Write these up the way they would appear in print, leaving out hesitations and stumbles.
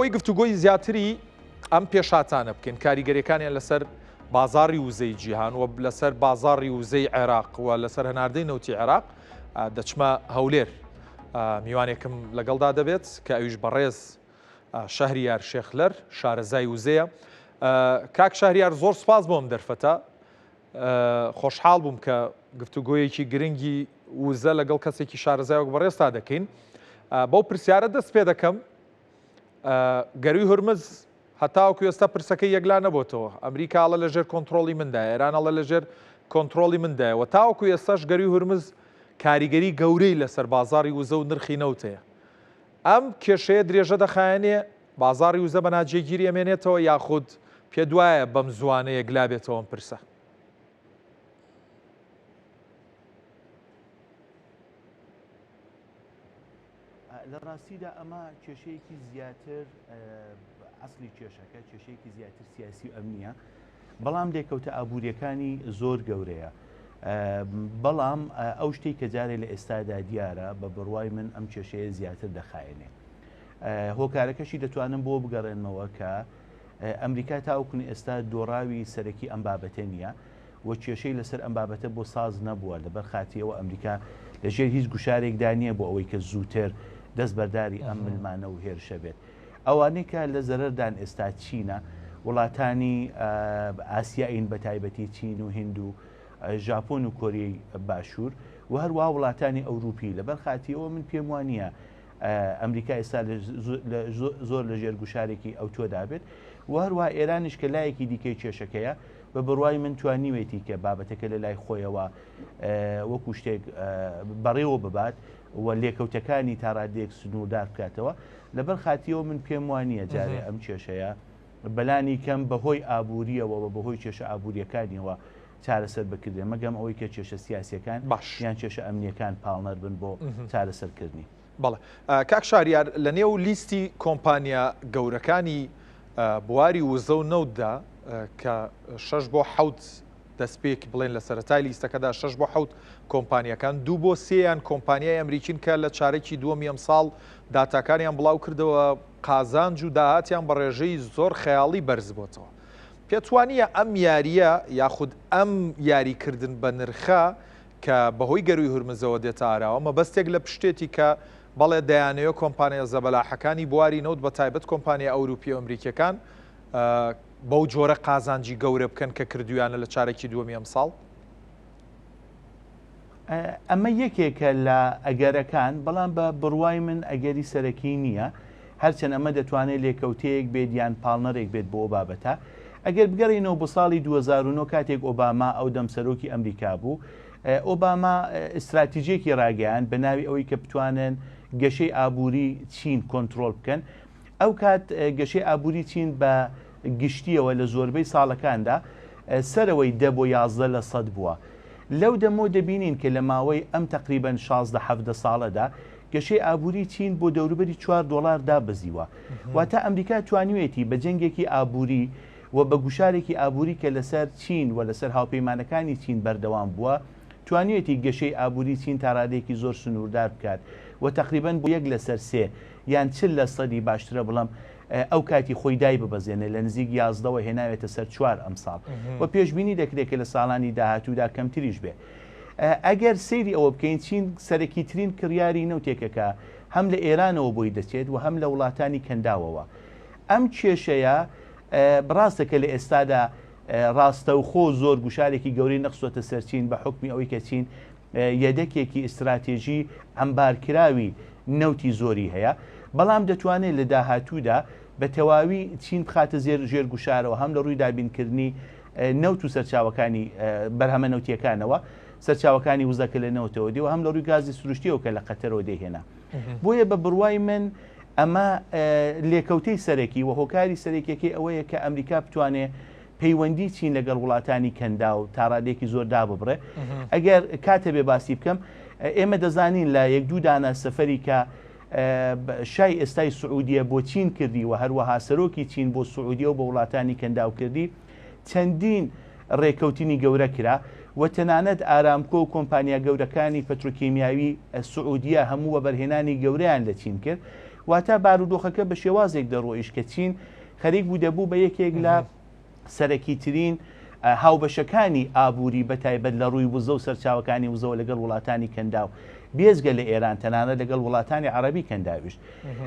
ئەوەی گفتوگۆی زیاتری ئەم پێشاتانە بکەین کاریگەریەکانیان لەسەر بازاڕی وزەی جیهان و لەسەر بازاڕی وزەی عێراق و لەسەر هەناردەی نەوتی عێراق دەچمە هەولێر میوانێکم لەگەڵدا دەبێت کە ئەویش بەڕێز شەهریار شێخلەر شارەزای وزەیە. کاک شەهریار زۆر سپاس بۆم دەرفەتە، خۆشحاڵ بووم کە گفتوگۆیەکی گرنگی وزە لەگەڵ کەسێکی شارەزای وەک بەڕێزتا دەکەین. بەو پرسیارە دەست پێ دەکەم، گەروی هورمز هەتاوەکو ئێستا پرسەکەی یەکلا نەبووتەوە، ئەمریکاڵە لەژێر کۆنتترۆڵی مندایە، ئێرانەڵە لەژێر کۆنتترۆڵی مندایە و تاوەکو ئێستاش گەروی هورمز کاریگەری گەورەی لەسەر بازاڕی وزە و نرخی نەوتەیە. ئەم کێشەیە درێژە دەخایەنێ بازاڕی وزە بە ناجێگیری ئەمێنێتەوە یاخود پێ دوایە بەم زوانەیە گلا بێتەوە ئەم پرسە؟ لە ڕاستیدا ئەمە کێشەیەکی زیاتر ئەسلی کێشەکە کێشەیەکی زیاتر سیاسی و ئەمنیە، بەڵام لێکەوتە ئابوووریەکانی زۆر گەورەیە. بەڵام ئەو شتێک کە جارێ لە ئێستادا دیارە بە بڕوای من ئەم کێشەیە زیاتر دەخایەنێ. هۆکارەکەشی دەتوانم بۆ بگەڕێنمەوە کە ئەمریکا تاوکن ئێستا دۆڕاوی سەرەکی ئەم بابەتە نییە و کێشەی لەسەر ئەم بابەتە بۆ ساز نەبووە، لەبەر خاتیەوە ئەمریکا لەژێر هیچ گوشارێکدا نییە بۆ ئەوەی کە زووتر دەست بەرداری ئەم ملمانە و هێرشە بێت. ئەوانەی کە لە زەرەردان ئێستا چینە، وڵاتانی ئاسیاین بە تایبەتی چین و هند و ژاپۆن و کۆریای باشوور و هەروە وڵاتانی ئەوروپی، لەبەر خاتیەوە من پێم وانە ئەمریکا ئێستا زۆر لە ژێر گوشارێکی ئەو تۆدا بێت و هەروە ئێرانیش کە لایەکی دیکەی کێشەکەیە بە بڕوای من توانیوێتی کە بابەتەکە لە لای خۆیەوە وەکو شتێک بەڕێوە ببات و لێکەوتەکانی تا ڕادێک سنووردار بکاتەوە. لەبەر خاتیەوە من پێم وانە جارێ ئەم کێشەیە بەلانی کەم بەهۆی ئابوووریەوە و بەهۆی کێشە ئابوووریەکانیەوە چارەسەر بکردێ، مەگەم ئەوەی کە کێشە سیاسیەکان یان کێشە ئەمنیەکان پاڵنەر بن بۆ چارەسەرکردنی. بەڵێ کاک شاریار لە نێو لیستی کۆمپانیا گەورەکانی بواری وزە و نەوتدا کە 6 بۆ 7 دەستپێکی بڵێن لە سەرەتای لیستەکەدا 6 بۆ 7 کۆمپانیەکان 2 بۆ 3یان کۆمپانیای ئەمریکین کە لە چارەکی دووەمی ئەم ساڵ داتاکانیان بڵاو کردەوە قازانج و داهاتیان بە ڕێژەی زۆر خەیاڵی بەرز بۆتەوە. پێتوانیە ئەم یاریە یاخود ئەم یاریکردن بە نرخە کە بەهۆی گەروی هورمزەوە دێتە ئاراوە مەبەستێک لە پشتێتی کە بەڵێ دەیانەوە کۆمپانیا زەبەلاحەکانی بواری نەوت بە تایبەت کۆمپانیا ئەوروپی و ئەمریکیەکان بەو جۆرە قازانجی گەورە بکەن کە کردویانە لە چارەکی دووەمی ئەم ساڵ؟ ئەمە یەکێکە لە ئەگەرەکان، بەڵام بە بڕوای من ئەگەری سەرەکی نییە، هەرچەند ئەمە دەتوانێت لێکەوتەیەک بێت یان پاڵنەرێک بێت بۆ بابەتە. ئەگەر بگەڕینەوە بۆ ساڵی 2009 کاتێک ئۆباما ئەو دەمسەرۆکی ئەمریکا بوو، ئۆباما ئستراتیژیەکی ڕاگەیان بە ناوی ئەوەی کە بتوانن گەشەی ئابووری چین کۆنتترۆل بکەن. ئەو کات گەشەی ئابووری چین بە گشتیەوە لە زۆربەی ساڵەکاندا سەرەوەی 10 بۆ 11% بووە. لەو دەمۆ دەبینین کە لە ماوەی ئەم تقریبەن 16-17 ساڵەدا گەشەی ئابووری چین بۆ دەوروبەری $4 دابەزیوە. واتە ئەمریکا توانیوێتی بە جەنگێکی ئابووری و بە گوشارێکی ئابووری کە لەسەر چین و لەسەر هاوپەیمانەکانی چین بەردەوام بووە، توانیوێتی گەشەی ئابووری چین تا ڕادێکی زۆر سنووردار بکات و تقریبەن بۆ 1/3 یان 40% باشترە بڵم ئەو کاتی خۆی دای ببەزێنێ لە نزیک 11ەوە هێناوێتە سەر 4 ئەم ساڵ و پێشبینی دەکرێت کە لە ساڵانی داهاتوودا کەمتریش بێ. ئەگەر سەیری ئەوە بکەین، چین سەرەکی ترین کڕیاری نەوتێکەکە هەم لە ئێرانەوە بۆی دەچێت و هەم لە وڵاتانی کەنداوەوە. ئەم کێشەیە بڕاستەکە لە ئێستادا ڕاستەوخۆ زۆر گوشارێکی گەورەی نەخسۆتە سەرچین بە حکمی ئەوەی کە چین یەدەکێکی ئستراتێژی ئەمبارکراوی نەوتی زۆری هەیە، بەڵام دەتوانێت لە داهاتوودا بە تەواوی چین بخاتە ژێر گوشارەوە هەم لە ڕووی دابینکردنی نەوت و سەرچاوەکانی بەرهەمە نەوتیەکانەوە، سەرچاوەکانی وزەکە لە نەوتەوە دی و هەم لە ڕووی گازی سروشتیەوە کە لە قەتەرەوە دەهێنا. بۆیە بە بڕوای من ئەمە لێکەوتەی سەرەکی و هۆکاری سەرەکیەکەی ئەوەیە کە ئەمریکا بتوانێت پەیوەندی چین لەگەڵ وڵاتانی کەندا و تا ڕادێکی زۆر داببڕێ. ئەگەر کاتە بێ باسی بکەم، ئێمە دەزانین لە 1-2 دانە سەفەری کە شای ئێستای سعودیە بۆ چین کردی و هەروەها سەرۆکی چین بۆ سعودیە و بە وڵاتانی کەنداو کردی، چەندین ڕێکەوتنی گەورە کرا و تەنانەت ئارامکۆ و کۆمپانیا گەورەکانی پەترۆکیمیاوی سعودیە هەموو وە بەرهێنانی گەورەیان لە چین کرد واتە بارودۆخەکە بە شێوازێک دەڕۆیش کە چین خەریک بوو دەبوو بە یەکێک لە سەرەکیترین هاوبەشەکانی ئابووری بەتایبەت لە ڕووی وزە و سەرچاوەکانی وزەوە لەگەڵ وڵاتانی کەنداو بێزگە لە ئێران تەنانە لەگەڵ وڵاتانی عەرەبی کەنداویش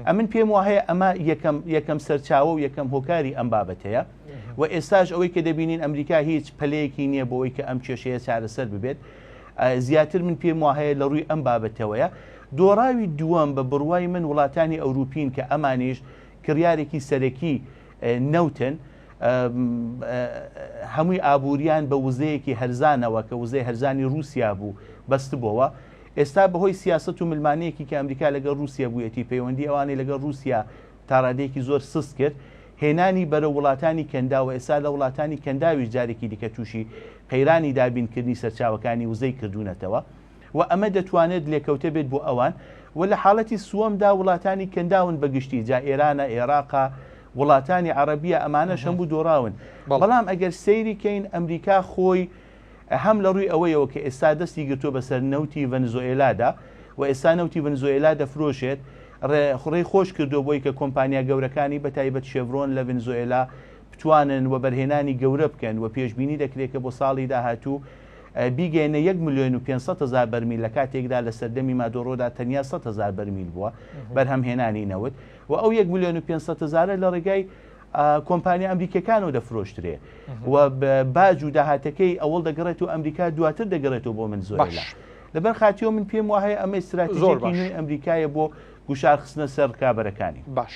ئەمن پێم وایە ئەمە یەکەم سەرچاوە و یەکەم هۆکاری ئەم بابەتەیە و ئێستاش ئەوەی کە دەبینین ئەمریکا هیچ پلەیەکی نییە بۆەوەی کە ئەم کێشەیە چارەسەر ببێت زیاتر من پێم وایە لە ڕووی ئەم بابەتەوەیە دۆڕاوی دووەم بە بڕوای من وڵاتانی ئەوروپین کە ئەمانیش کڕیارێکی سەرەکی نەوتن هەمووی ئابووریان بە وزەیەکی هەرزانەوە کە وزەی هەرزانی رووسیا بوو بەستبەوە ئێستا بەهۆی سیاست و ملمانەیەکی کە ئەمریکا لەگەڵ رووسیا بوویەتی پەیوەندی ئەوانەی لەگەڵ رووسیا تا ڕادێکی زۆر سست کرد هێنانی بەرە وڵاتانی کەنداوە ئێستا لە وڵاتانی کەنداویش جارێکی دیکە تووشی قەیرانی دابینکردنی سەرچاوەکانی وزەی کردوونەتەوە و ئەمە دەتوانێت لێکەوتە بێت بۆ ئەوان و لە حاڵەتی سووەمدا وڵاتانی کەنداون بەگشتی جا ئێرانە عێراقا وڵاتانی عەرەبیە ئەمانەش هەموو دۆڕاون بەڵام ئەگەر سەیری کەین ئەمریکا خۆی هەم لە ڕووی ئەوەیەوە کە ئێستا دەستی گرتووە بەسەر نەوتی ڤەنزوئێلادا و ئێستا نەوتی ڤەنزوئێلا دەفرۆشێت ڕێی خۆش کردو بۆی کە کۆمپانیا گەورەکانی بەتایبەت شێڤرۆن لە ڤەنزوئێلا بتوانن و بەرهێنانی گەورە بکەن و پێشبینی دەکرێت کە بۆ ساڵی داهاتوو بیگەینە 1,500,000 بەرمیل لە کاتێکدا لە سەردەمی مادۆڕۆدا تەنیا 100,000 بەرمیل بووە بەرهەمهێنانی نەوت و ئەو 1,500,000 لە ڕێگای کۆمپانیا ئەمریکەکانەوە دەفرۆشترێ و باج و داهاتەکەی ئەوڵ دەگەڕێت و ئەمریکا دواتر دەگەڕێتەوە بۆ ڤەنزوئێلا لەبەر خاتیەوە من پێم وایە ئەمە استراتیژیەکی نوێی ئەمریکایە بۆ گوشارخستنە سەر کابرەکانی باش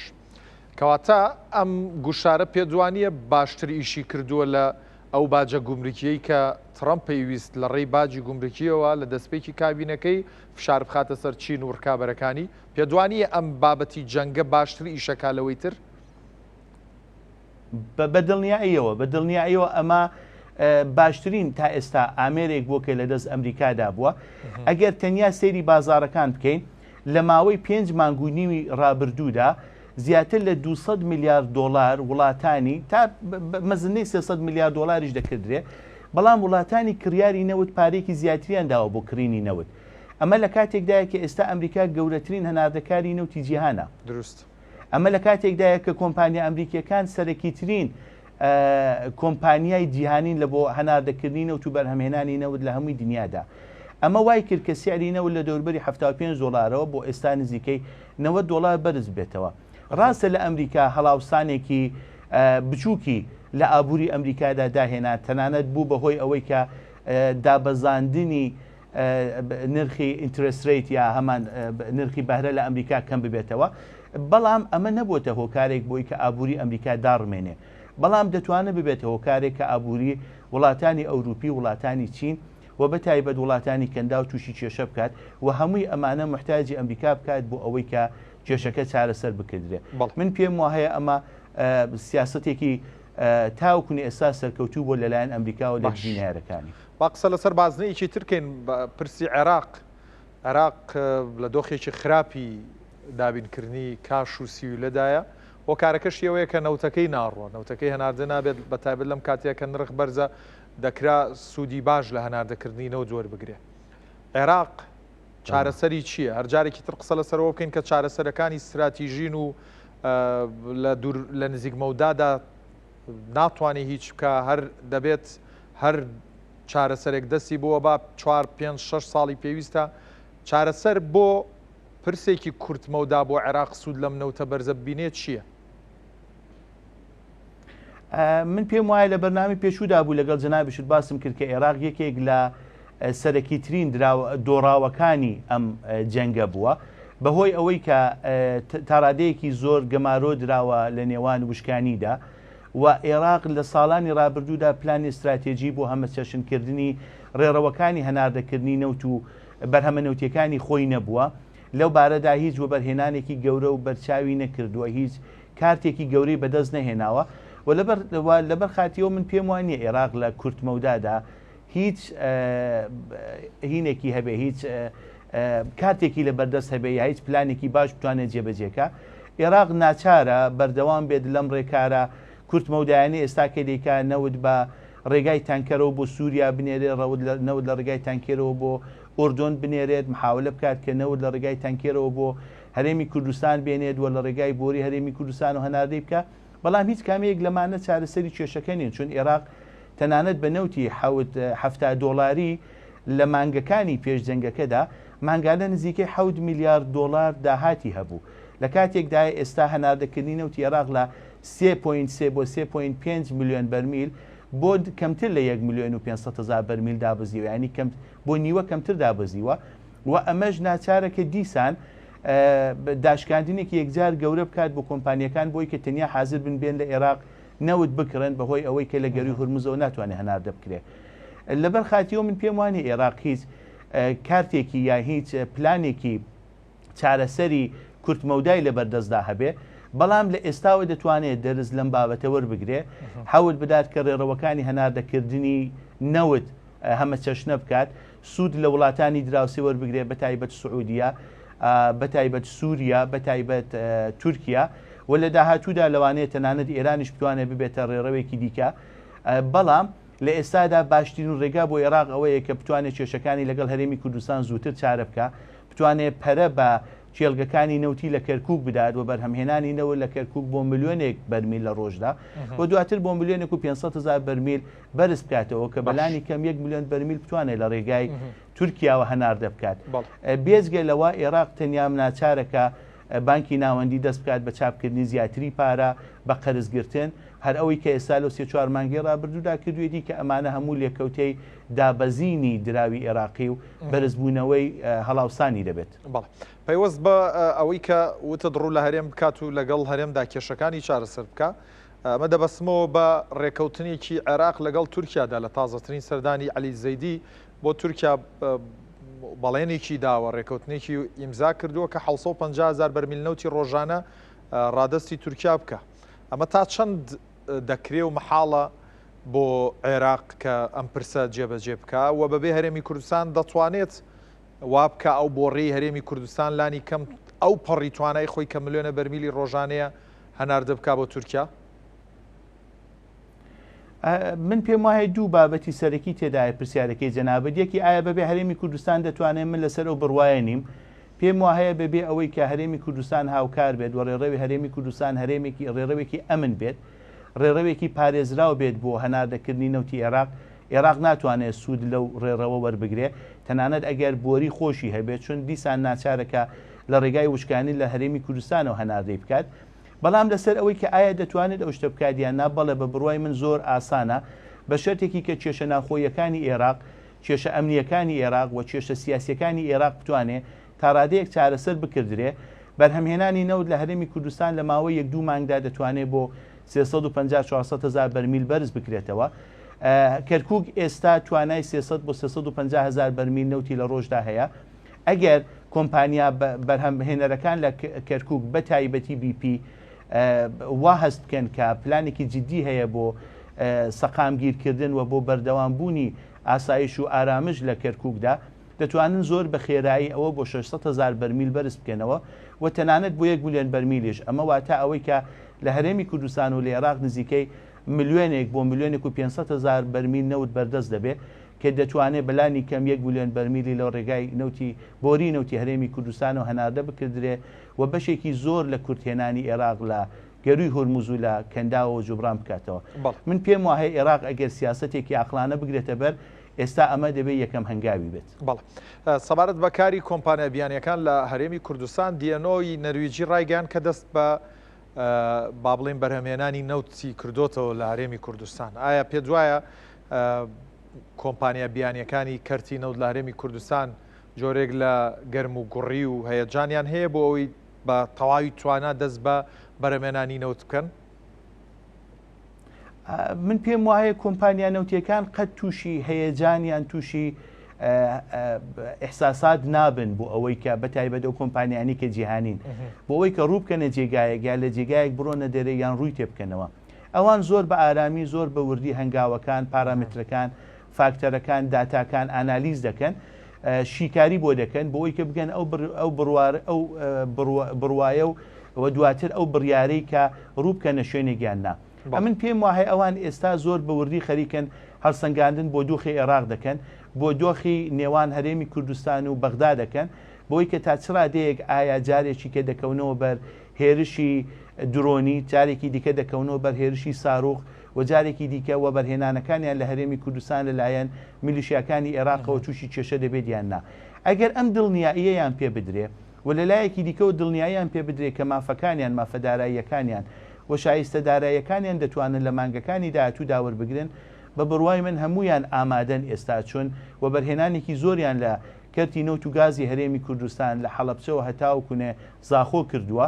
کەواتە ئەم گوشارە پێدوانیە باشتر ئیشی کردووە لە ئەو باجە گومرکیەی کە ترامپ پێویست لە ڕێی باجی گومرکیەوە لە دەستپێکی کابینەکەی فشار بخاتە سەر چین و ڕکابەرەکانی پێدوانیە ئەم بابەتی جەنگە باشتر ئیشەکە لەوەی تر بە دڵنیاییەوە ئەمە باشترین تا ئێستا ئامێرێک بۆ کە لە دەست ئەمریکادا بووە ئەگەر تەنیا سەیری بازارەکان بکەین لە ماوەی 5 مانگ و نیوی ڕابردوودا زیاتر لە 200 میلیارد دۆلار وڵاتانی تا مەزنەی 300 میلیارد دۆلاریش دەکردرێ بەڵام وڵاتانی کڕیاری نەوت پارێکی زیاتریان داوە بۆ کڕینی نەوت ئەمە لە کاتێکدایە کە ئێستا ئەمریکا گەورەترین هەناردەکاری نەوتی جیهانە دروست ئەمە لە کاتێکدایە کە کۆمپانیا ئەمریکیەکان سەرەکیترین کۆمپانیای جیهانین لە بۆ هەناردەکردنی نەوت و بەرهەمهێنانی نەوت لە هەمووی دنیادا ئەمە وای کرد کە سیاری نەوت لە دەوروبەری 75 دۆلارەوە بۆ ئێستا نزیکەی 90 دۆلار بەرز بێتەوە ڕاستە لە ئەمریکا هەڵاوسانێکی بچووکی لە ئابووری ئەمریکادا داهێنا تەنانەت بوو بەهۆی ئەوەی کە دابەزاندنی نرخی ئینترست یا هەمان نرخی بەهرە لە ئەمریکا کەم ببێتەوە بەڵام ئەمە نەبووتە هۆکارێک بۆی کە ئابووری ئەمریکا داڕمێنێ بەڵام دەتوانێت ببێتە هۆکارێک کە ئابووری وڵاتانی ئەوروپی وڵاتانی چین و بەتایبەت وڵاتانی کەندا و تووشی کێشە بکات و هەمووی ئەمانە محتاجی ئەمریکا بکات بۆ ئەوەی کە کێشەکە چارەسەر بکردرێ من پێم وایە ئەمە سیاستێکی تاوکونی ئێستا سەرکەوتوو بۆ لەلایەن ئەمریکا و لە جینایەکانی با قسە لەسەر بازنەیەکی ترکەین پرسی عێراق لە دۆخێکی خراپی دابینکردنی کاش و سیولەدایە بۆ کارەکەش ئەوەیە کە نەوتەکەی ناڕوە نەوتەکەی هەناردە نابێت بەتایبەت لەم کاتێک کە نرخ بەرزە دەکرا سوودی باش لە هەناردەکردنی نەوت زۆر بگرێ عێراق چارەسەری چییە؟ هەرجارێکی تر قسە لەسەرەوە بکەین کە چارەسەرەکانی استراتیژین و لە نزیک مەودادا ناتوانێت هیچ بکە هەر دەبێت هەر چارەسەرێک دەستی بووە با 4-5-6 ساڵی پێویستە چارەسەر بۆ پرسێکی کورتمەودا بۆ عێراق سوود لەم نەوتە بەرزە ببینێت چییە؟ من پێم وایە لە بەرنامی پێشودا بوو لەگەڵ جەنابیشت باسم کرد کە عێراق یەکێک لە سەرەکیترین دۆڕاوەکانی ئەم جەنگە بووە بەهۆی ئەوەی کە تاڕادەیەکی زۆر گەمارۆ دراوە لە نێوان وشکانیدا و عێراق لە ساڵانی ڕابردوودا پلانی استراتێژی بۆ هەمە چەشنکردنی ڕێڕەوەکانی هەناردەکردنی نەوت و بەرهەمە نەوتیەکانی خۆی نەبووە لەو بارەدا هیچ وەبەرهێنانێکی گەورە و بەرچاوی نەکردووە هیچ کارتێکی گەورەی بەدەست نەهێناوە و لەبەر خاتیەوە من پێم وانیە عێراق لە کورتمەودادا هیچ هینێکی هەبێ هیچ کاتێکی لە بەردەست هەبێ یا هیچ پلانێکی باش بتوانێت جێبەجێکە عێراق ناچارە بەردەوام بێت لەم ڕێکارە کورتمەودایانی ئێستا کە دەیکا نەوت بە ڕێگای تانکەرەوە بۆ سووریا بنێرێ نەوت لە ڕێگای تانکێرەوە بۆ ئوردۆن بنێرێت محاولە بکات کە نەوت لە ڕێگای تانکێرەوە بۆ هەرێمی کوردستان بێنێت وە لە ڕێگای بۆری هەرێمی کوردستان و هەناردەی بکە بەڵام هیچ کامەیەک لەمانە چارەسەری کێشەکە نین چون عێراق تەنانەت بە نەوتی $70 لە مانگەکانی پێشجەنگەکەدا مانگانە نزیکەی 7 میلیارد دلار داهاتی هەبوو لە کاتێکدا ئێستا هەناردەکردنی نەوتی عێراق لە 3.3 بۆ 3.5 میلیۆن بەرمیل بۆ کەمتر لە 1,500,000 بەرمیل دابەزیوە ینی بۆ نیوە کەمتر دابەزیوە و ئەمەش ناچارەکە دیسان داشکاندنێکی یەکجار گەورە بکات بۆ کۆمپانیەکان بۆی کە تەنیا حازر بنبێن لە عێراق نەوت بکڕن بەهۆی ئەوەی کە لە گەروی هورمزەوە ناتوانێت هەناردە بکرێت لەبەر خاتیەوە من پێم وانێ عێراق هیچ کارتێکی یا هیچ پلانێکی چارەسەری کورتمەودای لە بەردەستدا هەبێ بەڵام لە ئێستاوە دەتوانێت دەرز لەم بابەتە وەربگرێ هەوڵ بدات کە ڕێڕەوەکانی هەناردەکردنی نەوت هەمە چەشنە بکات سوود لە وڵاتانی دراوسێ وەربگرێ بە تایبەت سعودیە بە تایبەت سووریا بە تایبەت تورکیا و لە داهاتوودا لەوانەیە تەنانەت ئێرانیش بتوانێت ببێتە ڕێڕەوێکی دیکە بەڵام لە ئێستادا باشترین و ڕێگا بۆ عێراق ئەوەیە کە بتوانێت کێشەکانی لەگەڵ هەرێمی کوردستان زووتر چارە بکە بتوانێت پەرە بە چێلگەکانی نەوتی لە کەرکووک بدات و بەرهەمهێنانی نەوە لە کەرکووک بۆ ملیۆنێک بەرمیل لە ڕۆژدا بۆ دواتر بۆ 1,500,000 بەرمیل بەرز بکاتەوە کە بەلانی کەم 1 میلیۆن بەرمیل بتوانێت لە ڕێگای تورکیاوە هەناردە بکات بێزگە لەوە عێراق تەنیا ناچارەکە بانکی ناوەندی دەست بکات بە چاپکردنی زیاتری پارە بە قەرزگرتن هەر ئەوەی کە ئێستا لە 3-4 مانگی ڕابردوودا کردوێتی کە ئەمانە هەموو لێکەوتەی دابەزینی دراوی عێراقی و بەرزبوونەوەی هەڵاوسانی دەبێت. پەیوەست بە ئەوەی کە وتە دڕوو لە هەرێم بکات و لەگەڵ هەرێمدا کێشەکانی چارەسەر بکە ئەمە دەبەستمەوە بە ڕێکەوتنێکی عێراق لەگەڵ تورکیادا لە تازەترین سەردانی عەلی زەیدی بۆ تورکیا بەڵێنێکی داوە ڕێکەوتنێکی ئیمزا کردووە کە 750,000 بەرمیل نەوتی ڕۆژانە ڕادستی تورکیا بکە ئەمە تا چەند دەکرێ و مەحاڵە بۆ عێراق کە ئەم پرسە جێبەجێ بکە و بەبێ هەرێمی کوردستان دەتوانێت وا بکە ئەو بۆڕێی هەرێمی کوردستان لانی کەم ئەو پەڕی توانای خۆی کە ملیۆنە بەرمیلی ڕۆژانەیە هەناردە بکە بۆ تورکیا؟ من پێم وایە دوو بابەتی سەرەکی تێدایە پرسیارەکەی جەنابەت یەکی ئایا بەبێ هەرێمی کوردستان دەتوانێت من لەسەر ئەو بڕوایە نیم پێم وایە بەبێ ئەوەی کە هەرێمی کوردستان هاوکار بێت و ڕێڕەوی هەرێمی کوردستان هەرێمێکی ڕێڕەوێکی ئەمن بێت ڕێڕەوێکی پارێزراو بێت بۆ هەناردەکردنی نەوتی عێراق ناتوانێت سوود لەو ڕێڕەوە وەربگرێ تەنانەت ئەگەر بۆری خۆشی هەبێت چون دیسان ناچارەکە لە ڕێگای وشکانی لە هەرێمی کوردستانەوە هەناردەی بکات بەڵام لەسەر ئەوەی کە ئایا دەتوانێت ئەو شتە بکات یان نا بەڵێ بە بڕوای من زۆر ئاسانە بە شەرتێکی کە کێشە ناخۆیەکانی عێراق کێشە ئەمنیەکانی عێراق و کێشە سیاسیەکانی عێراق بتوانێت تا ڕادەیەک چارەسەر بکردرێ بەرهەمهێنانی نەوت لە هەرێمی کوردستان لە ماوەی 1-2 مانگدا دەتوانێت بۆ 350-400,000 بەرمیل بەرز بکرێتەوە کەرکووک ئێستا توانای 300 بۆ 350,000 بەرمیل نەوتی لە ڕۆژدا هەیە ئەگەر کۆمپانیا بەرهەمهێنەرەکان لە کەرکووک بە تایبەتی BP وا هەست بکەن کە پلانێکی جددی هەیە بۆ سەقامگیرکردن و بۆ بەردەوامبوونی ئاسایش و ئارامش لە کەرکووکدا دەتوانن زۆر بە خێرایی ئەوە بۆ 600,000 بەرمیل بەرز بکەنەوە و تەنانەت بۆ 1 میلیۆن بەرمیلیش ئەمە واتە ئەوەی کە لە هەرێمی کوردستان و لە عێراق نزیکەی ملیۆنێک بۆ 1,500,000 بەرمیل نەوت بەردەست دەبێت کە دەتوانێت بەلانی کەم 1 میلیۆن بەرمیلی لەو ڕێگای نەوتی بۆری نەوتی هەرێمی کوردستان و هەناردە بکردرێ و بەشێکی زۆر لە کورتهێنانی عێراق لە گەروی هورموز و لە کەنداوە جوبران بکاتەوە من پێم وایە عێراق ئەگەر سیاسەتێکی عەقلانە بگرێتە بەر ئێستا ئەمە دەبێت یەکەم هەنگاوی بێت. بەڵێ سەبارەت بەکاری کۆمپانیا بیانیەکان لە هەرێمی کوردستان دیەنۆی نەرویجی ڕایگەیان کە دەست بە با بڵێن بەرهەمهێنانی نەوتی کردوتەوە لە هەرێمی کوردستان ئایا پێت وایە کۆمپانیا بیانیەکانی کەرتی نەوت لە هەرێمی کوردستان جۆرێک لە گەرم و گوڕی و هەیەجانیان هەیە بۆ ئەوەی بە تەواوی توانە دەست بە بەرهەمهێنانی نەوت بکەن؟ من پێم وایە کۆمپانیا نەوتیەکان قەت تووشی هەیەجانیان تووشی ئەحساسات نابن بۆ ئەوەی کە بەتایبەت ئەو کۆمپانیانی کە جیهانین بۆ ئەوەی کە ڕوو بکەنە جێگایەک یا لە جێگایەک بڕۆنە دەرێ یان ڕووی تێ بکەنەوە ئەوان زۆر بە ئارامی زۆر بە وردی هەنگاوەکان پارامترەکان فاکتەرەکان داتاکان ئانالیز دەکەن شیکاری بۆ دەکەن بۆ ئەوی کە بگەن ئەو بڕوایە و دواتر ئەو بڕیارەی کە ڕوو بکەنە شوێنێکیان نا من پێم وایە ئەوان ئێستا زۆر بە وردی خەریکن هەڵسەنگاندن بۆ دۆخی عێراق دەکەن بۆ دۆخی نێوان هەرێمی کوردستان و بەغدا دەکەن بۆی کە تا چڕادەیەک ئایا جارێکی کە دەکەونەوە بەر هێرشی درۆنی، جارێکی دیکە دەکەونەوە بەر هێرشی ساروخ و جارێکی دیکە وە بەرهێنانەکانیان لە هەرێمی کوردستان لەلایەن میلیشیاکانی عێراقەوە تووشی کێشە دەبێت یان نا. ئەگەر ئەم دڵنیاییەیان پێ بدرێ و لەلایەکی دیکەەوە دڵنیاییان پێ بدرێ کە مافەکانیان مافەداراییەکانیان و شایستە داراییەکانیان دەتوانن لە مانگەکانی داهاتوودا وەربگرن، بە بڕوای من هەمویان ئامادەن ئێستا چون و بەرهێنانێکی زۆریان لە کەرتی نەوت و گازی هەرێمی کوردستان لە حەڵەبچەوە هەتاوکوونێ زاخۆ کردووە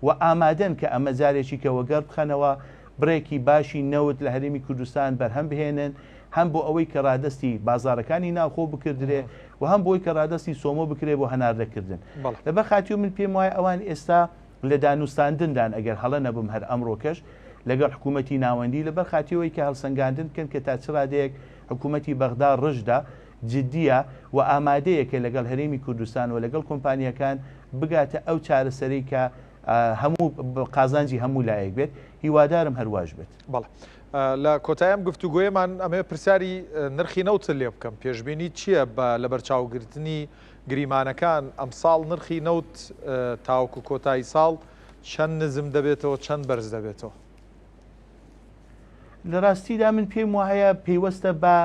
و ئامادەن کە ئەمە جارێکی کە وەگەر بخەنەوە بڕێکی باشی نەوت لە هەرێمی کوردستان بەرهەم بهێنن، هەم بۆ ئەوەی کە ڕادستی بازارەکانی ناوخۆ بکردرێ و هەم بۆی کە ڕادستی سۆمۆ بکرێ بۆ هەناردەکردن. لەبەر خاتی و من پێم وایە ئەوان ئێستا لە دانوستاندندان ئەگەر هەڵە نەبم هەر ئەمڕۆکەش لەگەڵ حکوومەتی ناوەندی لەبەر خاتیەوەی کە هەڵسەنگاندن بکەن کە تا چڕادەیەک حکوومەتی بەغدا ڕژدا جددیە و ئامادەیەکە لەگەڵ هەرێمی کوردستان و لەگەڵ کۆمپانیەکان بگاتە ئەو چارەسەرەی کە هەموو قازانجی هەموو لایەک بێت. هیوادارم هەرواش بێت. بەڵێ لە کۆتاییم گفتوگوۆیەمان ئەمێ پرسیاری نرخی نەوت لێ بکەم. پێشبینی چییە لە بەرچاوگرتنی گریمانەکان ئەمساڵ نرخی نەوت تاوکو کۆتایی ساڵ چەند نزم دەبێتەوە چەند بەرز دەبێتەوە؟ لە ڕاستیدا من پێم وایە پێیوەستە بە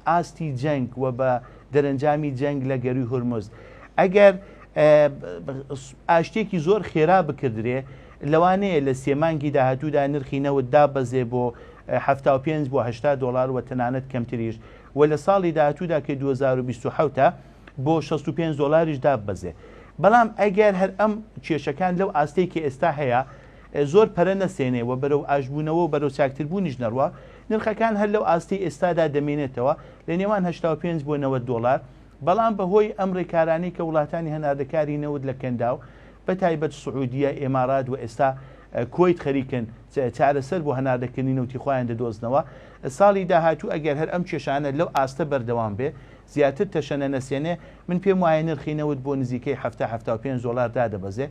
ئاستی جەنگ و بە دەرەنجامی جەنگ لە گەروی هورمز. ئەگەر ئاشتێکی زۆر خێرا بکردرێ لەوانەیە لە سێمانگی داهاتوودا نرخی نەوت دابەزێ بۆ 75 بۆ 80 دلار و تەنانەت کەمتریش و لە ساڵی داهاتوودا کە 2027 بۆ 65 دلاریش دابەزێ. بەڵام ئەگەر هەر ئەم کێشەکان لەو ئاستەیەکی ئێستا هەیە زۆر پەرە نەسێنێ و بەرەو ئاشبوونەوە و بەرەو چاکتربوونیش نەڕوە، نرخەکان هەر لەو ئاستی ئێستادا دەمێنێتەوە لە نێوان 85 بۆ 90 دلار. بەڵام بەهۆی ئەم ڕێکارانەی کە وڵاتانی هەناردەکاری نەوت لە کەنداو بە تایبەت سعودیە، ئێمارات و ئێستا کۆیت خەریکن چارەسەر بۆ هەناردەکردنی نەوتی خۆیان دەدۆزنەوە، ساڵی داهاتوو ئەگەر هەر ئەم کێشانە لەو ئاستە بەردەوام بێ زیاتر تەشەنە نەسێنێ، من پێم وایە نرخی نەوت بۆ نزیکەی 75 دلار دادەبەزێ.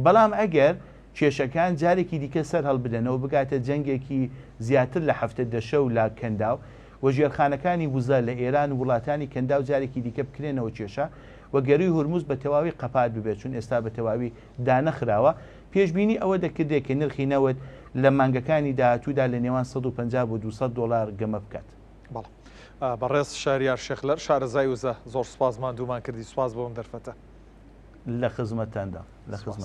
بەڵام ئەگەر کێشەکان جارێکی دیکە سەر هەڵبدەنەوە بگاتە جەنگێکی زیاتر لە هەفتە دەشە و لا کەنداو و ژێرخانەکانی وزە لە ئێران و وڵاتانی کەنداو جارێکی دیکە بکرێنەوە کێشە و گەروی هورموز بە تەواوی قەپات ببێت چون ئێستا بە تەواوی دانەخراوە. پێشبینی ئەوە دەکردێت کە نرخی نەوت لە مانگەکانی داهاتوودا لە نێوان 150 بۆ 200 دلار گەمە بکات. بەڵێ بەڕێز شاریار شێخلەر شارەزای وزە زۆر سوپاسمان دوومان کردی. سوپاس بۆم دەرفەتە لە خزمەتتاندا لە خزمەت.